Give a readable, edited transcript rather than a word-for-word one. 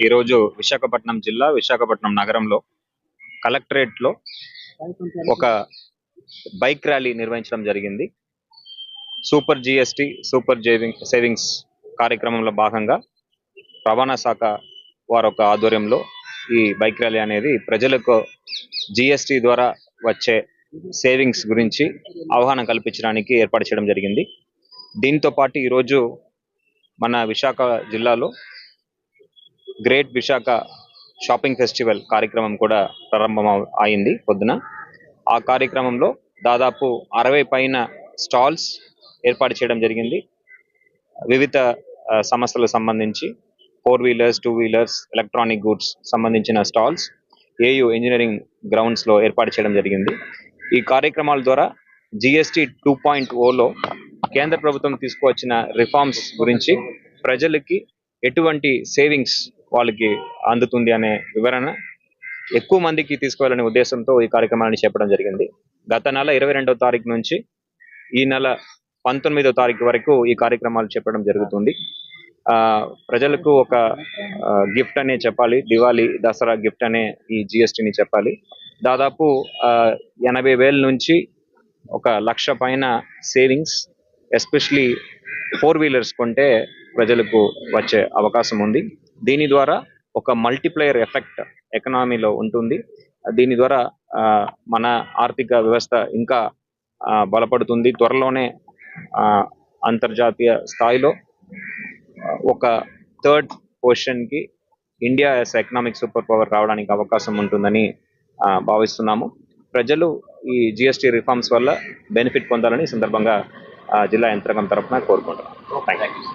ఈరోజు విశాఖపట్నం జిల్లా విశాఖపట్నం నగరంలో కలెక్టరేట్లో ఒక బైక్ ర్యాలీ నిర్వహించడం జరిగింది. సూపర్ జిఎస్టి సూపర్ సేవింగ్స్ కార్యక్రమంలో భాగంగా రవాణా శాఖ వారి ఆధ్వర్యంలో ఈ బైక్ ర్యాలీ అనేది ప్రజలకు జిఎస్టి ద్వారా వచ్చే సేవింగ్స్ గురించి అవగాహన కల్పించడానికి ఏర్పాటు చేయడం జరిగింది. దీంతో పాటు ఈరోజు మన విశాఖ జిల్లాలో గ్రేట్ విశాఖ షాపింగ్ ఫెస్టివల్ కార్యక్రమం కూడా ప్రారంభం అయింది పొద్దున. ఆ కార్యక్రమంలో దాదాపు 60 పైన స్టాల్స్ ఏర్పాటు చేయడం జరిగింది. వివిధ సంస్థలకు సంబంధించి 4 వీలర్స్ 2 వీలర్స్ ఎలక్ట్రానిక్ గూడ్స్ సంబంధించిన స్టాల్స్ ఏయు ఇంజనీరింగ్ గ్రౌండ్స్ లో ఏర్పాటు చేయడం జరిగింది. ఈ కార్యక్రమాల ద్వారా జిఎస్టి 2.0లో కేంద్ర ప్రభుత్వం తీసుకువచ్చిన రిఫార్మ్స్ గురించి ప్రజలకి ఎటువంటి సేవింగ్స్ వాళ్ళకి అందుతుంది అనే వివరణ ఎక్కువ మందికి తీసుకువెళ్ళనే ఉద్దేశంతో ఈ కార్యక్రమాన్ని చేపట్టడం జరిగింది. గత నెల 22వ తారీఖు నుంచి ఈ నెల 19వ తారీఖు వరకు ఈ కార్యక్రమాలు చేపట్టడం జరుగుతుంది. ప్రజలకు ఒక గిఫ్ట్ అనే చెప్పాలి, దివాళీ దసరా గిఫ్ట్ అనే ఈ జిఎస్టిని చెప్పాలి. దాదాపు 80,000 నుంచి 1,00,000 పైన సేవింగ్స్ ఎస్పెషలీ 4 వీలర్స్ కొంటే ప్రజలకు వచ్చే అవకాశం ఉంది. దీని ద్వారా ఒక మల్టిప్లయర్ ఎఫెక్ట్ ఎకనామీలో ఉంటుంది. దీని ద్వారా మన ఆర్థిక వ్యవస్థ ఇంకా బలపడుతుంది. త్వరలోనే అంతర్జాతీయ స్థాయిలో ఒక 3rd పొజిషన్కి India as economic super power రావడానికి అవకాశం ఉంటుందని భావిస్తున్నాము. ప్రజలు ఈ జిఎస్టి రిఫార్మ్స్ వల్ల బెనిఫిట్ పొందాలని సందర్భంగా జిల్లా యంత్రాంగం తరఫున కోరుకుంటున్నాను. Thank you.